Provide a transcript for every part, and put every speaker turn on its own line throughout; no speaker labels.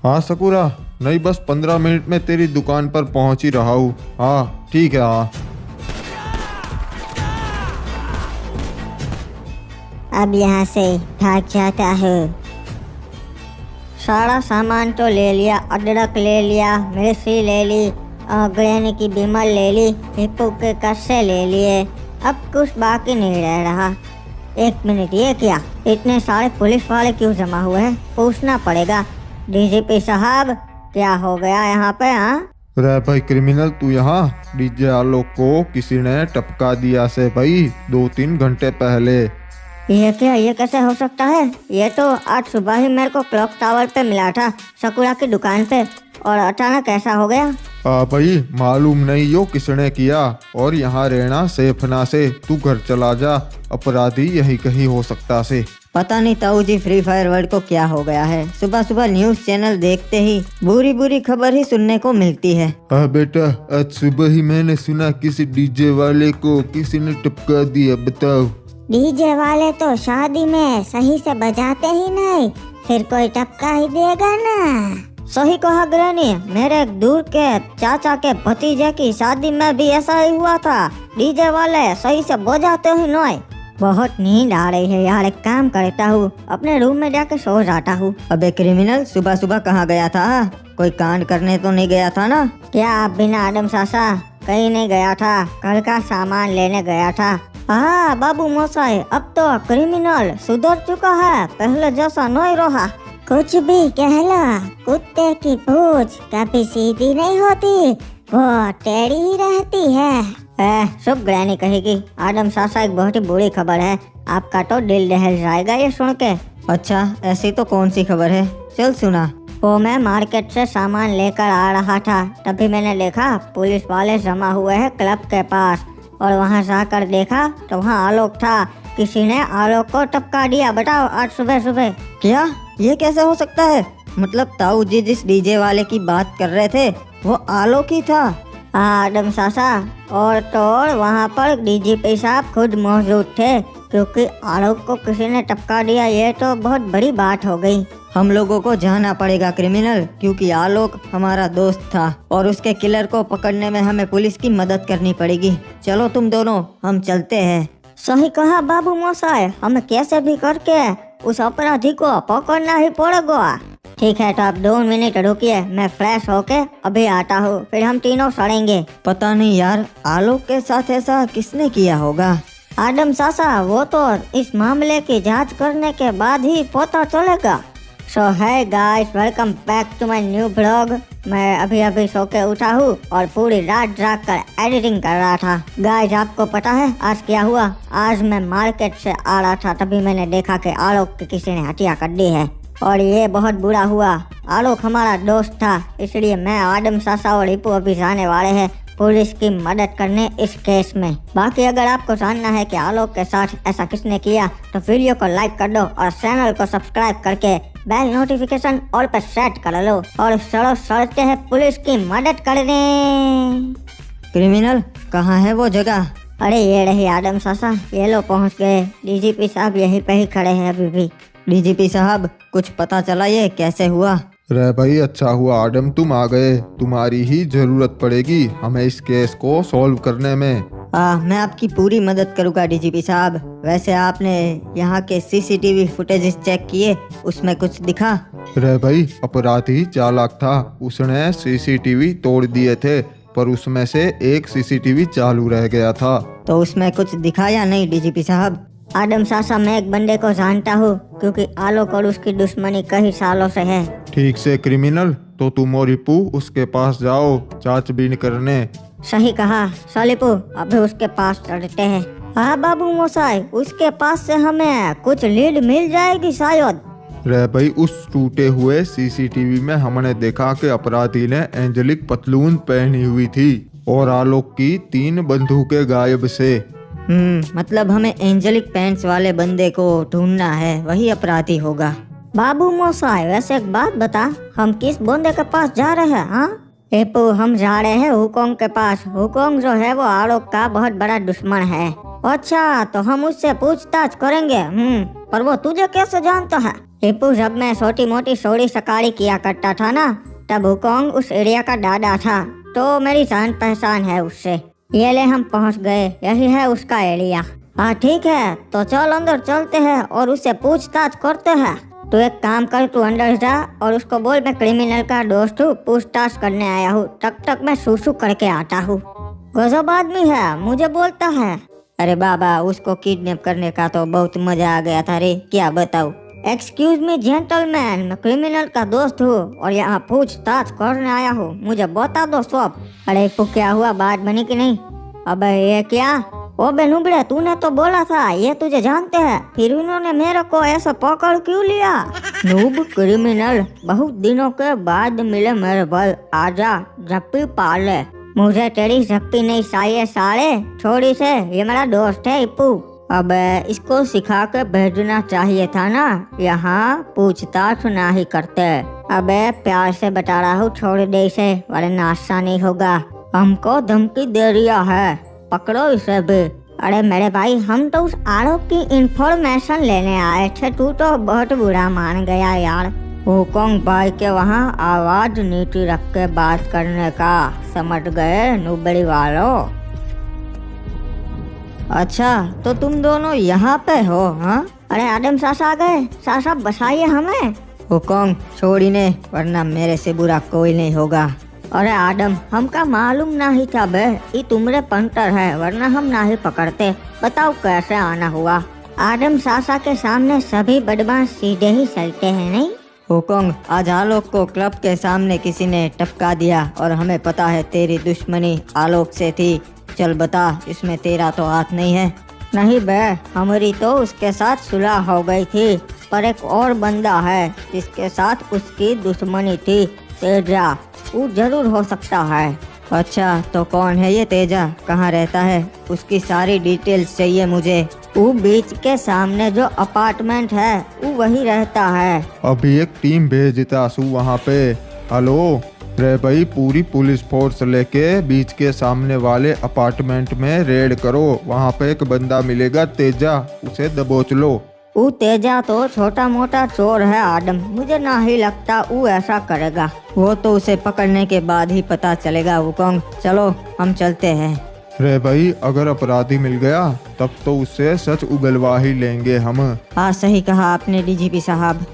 हाँ सकुरा, नहीं बस 15 मिनट में तेरी दुकान पर पहुंच ही रहा हूँ। हाँ ठीक है। हाँ
अब यहाँ से भाग जाता हूँ। सारा सामान तो ले लिया, अदरक ले लिया, मिर्ची ले ली, ग्रैनी की बिमल ले ली, हिप्पो के कस्से ले लिए। अब कुछ बाकी नहीं रह रहा। एक मिनट, ये क्या? इतने सारे पुलिस वाले क्यों जमा हुए हैं? पूछना पड़ेगा। डीजीपी साहब, क्या हो गया यहाँ पे? हाँ
रे भाई क्रिमिनल, तू यहाँ? डीजे आलोक को किसी ने टपका दिया से भाई 2-3 घंटे पहले।
ये क्या? ये कैसे हो सकता है? ये तो आज सुबह ही मेरे को क्लॉक टावर पे मिला था, सकुरा की दुकान पे, और अचानक ऐसा हो गया।
हाँ भाई, मालूम नहीं यो किसने किया। और यहाँ रहना सेफ ना से, तू घर चला जा, अपराधी यही कहीं हो सकता से।
पता नहीं ताऊ जी फ्री फायर वर्ल्ड को क्या हो गया है। सुबह सुबह न्यूज़ चैनल देखते ही बुरी बुरी खबर ही सुनने को मिलती है।
हाँ बेटा, आज सुबह ही मैंने सुना किसी डीजे वाले को किसी ने टपका दिया। बताओ।
डीजे वाले तो शादी में सही से बजाते ही नहीं, फिर कोई टपका ही देगा ना।
सही कहा ग्रैनी, मेरे दूर के चाचा के भतीजे की शादी में भी ऐसा ही हुआ था। डीजे वाले सही से बजाते ही नहीं।
बहुत नींद आ रही है यार, एक काम करता हूँ, अपने रूम में जाके सो जाता हूँ।
अबे क्रिमिनल, सुबह सुबह कहाँ गया था? कोई कांड करने तो नहीं गया था ना?
क्या आप बिना आदम सासा? कहीं नहीं गया था, घर का सामान लेने गया था। हाँ बाबू मोसाई, अब तो क्रिमिनल सुधर चुका है, पहले जैसा नहीं रहा। कुछ भी कह लो, कुत्ते की पूंछ कभी सीधी नहीं होती, वो टेढ़ी ही रहती है।
शुभ ग्रैनी कहेगी। आदम सासा, एक बहुत ही बुरी खबर है, आपका तो दिल दहल जाएगा ये सुन के। अच्छा, ऐसी तो कौन सी खबर है? चल सुना।
वो मैं मार्केट से सामान लेकर आ रहा था, तभी मैंने देखा पुलिस वाले जमा हुए हैं क्लब के पास, और वहाँ जाकर देखा तो वहाँ आलोक था। किसी ने आलोक को टपका दिया। बताओ, आज सुबह सुबह।
क्या? ये कैसे हो सकता है? मतलब ताऊ जी जिस डीजे वाले की बात कर रहे थे वो आलोक ही था?
आदम सासा, और तो और वहाँ पर डीजीपी साहब खुद मौजूद थे, क्योंकि आलोक को किसी ने टपका दिया। ये तो बहुत बड़ी बात हो गई।
हम लोगों को जाना पड़ेगा क्रिमिनल, क्योंकि आलोक हमारा दोस्त था और उसके किलर को पकड़ने में हमें पुलिस की मदद करनी पड़ेगी। चलो तुम दोनों, हम चलते हैं।
सही कहा बाबू मोसाई, हमें कैसे भी करके उस अपराधी को पकड़ना ही पड़ेगा। ठीक है, तो आप 2 मिनट रुकिए, मैं फ्रेश होके अभी आता हूँ, फिर हम तीनों सड़ेंगे।
पता नहीं यार, आलोक के साथ ऐसा किसने किया होगा?
आदम सासा, वो तो इस मामले की जांच करने के बाद ही पता चलेगा। सो है guys, welcome back to my new blog. मैं अभी सो के उठा हूँ और पूरी रात जाग कर एडिटिंग कर रहा था। गाइस, आपको पता है आज क्या हुआ? आज मैं मार्केट से आ रहा था, तभी मैंने देखा कि आलोक की किसी ने हत्या कर दी है, और ये बहुत बुरा हुआ। आलोक हमारा दोस्त था, इसलिए मैं, आदम सासा और हिप्पो अभी जाने वाले हैं पुलिस की मदद करने इस केस में। बाकी अगर आपको जानना है कि आलोक के साथ ऐसा किसने किया, तो वीडियो को लाइक कर दो और चैनल को सब्सक्राइब करके बेल नोटिफिकेशन ऑल पर सेट कर लो, और चलो चलते हैं पुलिस की मदद करने।
क्रिमिनल, कहाँ है वो जगह?
अरे ये रही आदम सासा, ये लो पहुँच गए। डीजीपी साहब यहीं पे ही खड़े हैं अभी भी।
डीजीपी साहब, कुछ पता चला ये कैसे हुआ?
रे भाई, अच्छा हुआ आदम तुम आ गए, तुम्हारी ही जरूरत पड़ेगी हमें इस केस को सॉल्व करने में।
मैं आपकी पूरी मदद करूँगा डीजीपी साहब। वैसे आपने यहाँ के सीसीटीवी फुटेजेस चेक किए, उसमें कुछ दिखा?
रे भाई, अपराधी चालाक था, उसने सीसीटीवी तोड़ दिए थे, पर उसमें से एक सीसीटीवी चालू रह गया था।
तो उसमें कुछ दिखा या नहीं डीजीपी साहब?
आदम सासा, मैं एक बंदे को जानता हूँ, क्योंकि आलोक और उसकी दुश्मनी कई सालों से है।
ठीक से क्रिमिनल, तो तुम और हिप्पो उसके पास जाओ जांचबीन करने।
सही कहा सलीपू, अभी उसके पास चलते हैं। हाँ बाबू मोसाई, उसके पास से हमें कुछ लीड मिल जाएगी शायद।
रे भाई, उस टूटे हुए सीसीटीवी में हमने देखा कि अपराधी ने एंजेलिक पतलून पहनी हुई थी, और आलोक की 3 बंदूकें गायब से।
मतलब हमें एंजेलिक पैंट्स वाले बंदे को ढूंढना है, वही अपराधी होगा।
बाबू मोसाई, वैसे एक बात बता, हम किस बंदे के पास जा रहे हैं? हाँ हिप्पो, हम जा रहे हैं हुकोंग के पास। हुकोंग जो है वो आलोक का बहुत बड़ा दुश्मन है। अच्छा, तो हम उससे पूछताछ करेंगे। पर वो तुझे कैसे जानता है? टीपू जब मैं छोटी मोटी सोड़ी सकारी किया करता था ना, तब हुकोंग उस एरिया का दादा था, तो मेरी जान पहचान है उससे। ये ले हम पहुंच गए, यही है उसका एरिया। हाँ ठीक है, तो चल अंदर चलते हैं और उससे पूछताछ करते हैं। तू एक काम कर, तू अंदर जा और उसको बोल मैं क्रिमिनल का दोस्त हूँ, पूछताछ करने आया हूँ, तब तक मैं सूसू करके आता हूँ। गजब आदमी है, मुझे बोलता है।
अरे बाबा, उसको किडनैप करने का तो बहुत मजा आ गया था रे, क्या बताऊँ।
एक्सक्यूज मी जेंटलमैन, मैं क्रिमिनल का दोस्त हूँ और यहाँ पूछताछ करने आया हूँ, मुझे बता दो सब। अरे क्या हुआ, बात बनी कि नहीं? अबे ये क्या? ओबे नुबड़े, तूने तो बोला था ये तुझे जानते हैं, फिर उन्होंने मेरे को ऐसा पकड़ क्यों लिया? नूब क्रिमिनल, बहुत दिनों के बाद मिले मेरे भाई, आजा जप्पी पाले। मुझे तेरी जप्पी नहीं चाहिए साले, छोड़ी से, ये मेरा दोस्त है इप्पू। अबे इसको सिखा के भेजना चाहिए था ना, यहाँ पूछताछ ना ही करते। अबे प्यार से बता रहा हूँ, छोड़ दे इसे वरना आशा नहीं होगा। हमको धमकी दे रिया है, पकड़ो इसे भी। अरे मेरे भाई, हम तो उस आरोप की इंफॉर्मेशन लेने आए थे, तू तो बहुत बुरा मान गया यार। हुकोंग भाई के वहाँ आवाज नीची रख के बात करने का, समझ गए नुबड़ी वालों?
अच्छा, तो तुम दोनों यहाँ पे हो? हाँ,
अरे आदम सासा आ गए, सासा बसाइए हमें।
हुकोंग छोड़ी ने, वरना मेरे से बुरा कोई नहीं होगा।
अरे आदम, हमका मालूम नहीं था बे, ये तुमरे पंटर है, वरना हम ना ही पकड़ते। बताओ कैसे आना हुआ? आदम सासा के सामने सभी बदमाश सीधे ही चलते हैं नहीं?
हुकोंग, आज आलोक को क्लब के सामने किसी ने टपका दिया और हमें पता है तेरी दुश्मनी आलोक से थी। चल बता, इसमें तेरा तो हाथ नहीं है?
नहीं बे, हमारी तो उसके साथ सुलह हो गई थी, पर एक और बंदा है जिसके साथ उसकी दुश्मनी थी, तेजा, वो जरूर हो सकता है।
अच्छा, तो कौन है ये तेजा, कहाँ रहता है? उसकी सारी डिटेल्स चाहिए मुझे।
वो बीच के सामने जो अपार्टमेंट है, वो वही रहता है।
अभी एक टीम भेजता सू वहाँ पे। हेलो रे भाई, पूरी पुलिस फोर्स लेके बीच के सामने वाले अपार्टमेंट में रेड करो, वहाँ पे एक बंदा मिलेगा तेजा, उसे दबोच लो।
वो तेजा तो छोटा मोटा चोर है आदम, मुझे ना ही लगता वो ऐसा करेगा।
वो तो उसे पकड़ने के बाद ही पता चलेगा। हुकोंग चलो हम चलते हैं।
रे भाई, अगर अपराधी मिल गया तब तो उससे सच उगलवा ही लेंगे हम।
हाँ सही कहा आपने डीजीपी साहब।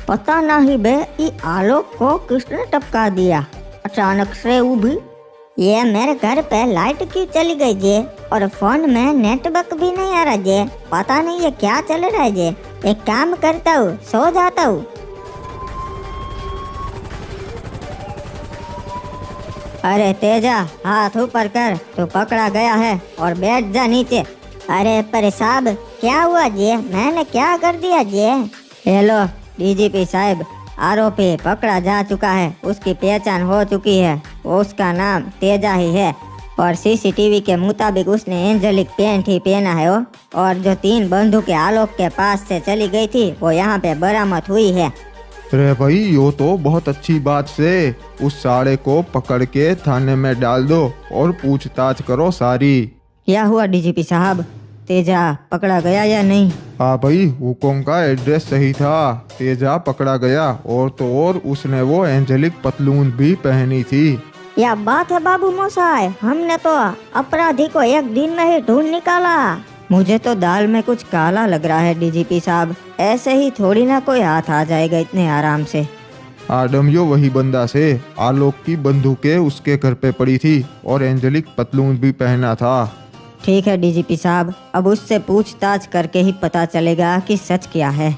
पता नहीं बे, ये आलोक को किसने टपका दिया अचानक से? वो भी ये मेरे घर पे लाइट क्यों चली गई जे, और फोन में नेटवर्क भी नहीं आ रहा जे, पता नहीं ये क्या चल रहा है जे। एक काम करता हूँ, सो जाता हूँ।
अरे तेजा, हाथ ऊपर कर, तू पकड़ा गया है, और बैठ जा नीचे।
अरे पर साहब, क्या हुआ जे, मैंने क्या कर दिया जे?
हेलो डीजीपी साहब, आरोपी पकड़ा जा चुका है, उसकी पहचान हो चुकी है, उसका नाम तेजा ही है, और सीसीटीवी के मुताबिक उसने एंजेलिक पेंट ही पहना है वो, और जो 3 बंदूकें आलोक के पास से चली गई थी वो यहाँ पे बरामद हुई है।
रे भाई, यो तो बहुत अच्छी बात से, उस साड़े को पकड़ के थाने में डाल दो और पूछताछ करो सारी।
क्या हुआ डीजीपी साहब, तेजा पकड़ा गया या नहीं?
हाँ भाई, हुकोंग का एड्रेस सही था, तेजा पकड़ा गया, और तो और उसने वो एंजेलिक पतलून भी पहनी थी।
क्या बात है बाबू मोसाई, हमने तो अपराधी को एक दिन में ही ढूंढ निकाला।
मुझे तो दाल में कुछ काला लग रहा है डीजीपी साहब, ऐसे ही थोड़ी ना कोई हाथ आ जाएगा इतने आराम से।
आदम, यो वही बंदा से, आलोक की बंदूकें उसके घर पे पड़ी थी और एंजेलिक पतलून भी पहना था।
ठीक है डीजीपी साहब, अब उससे पूछताछ करके ही पता चलेगा कि सच क्या है।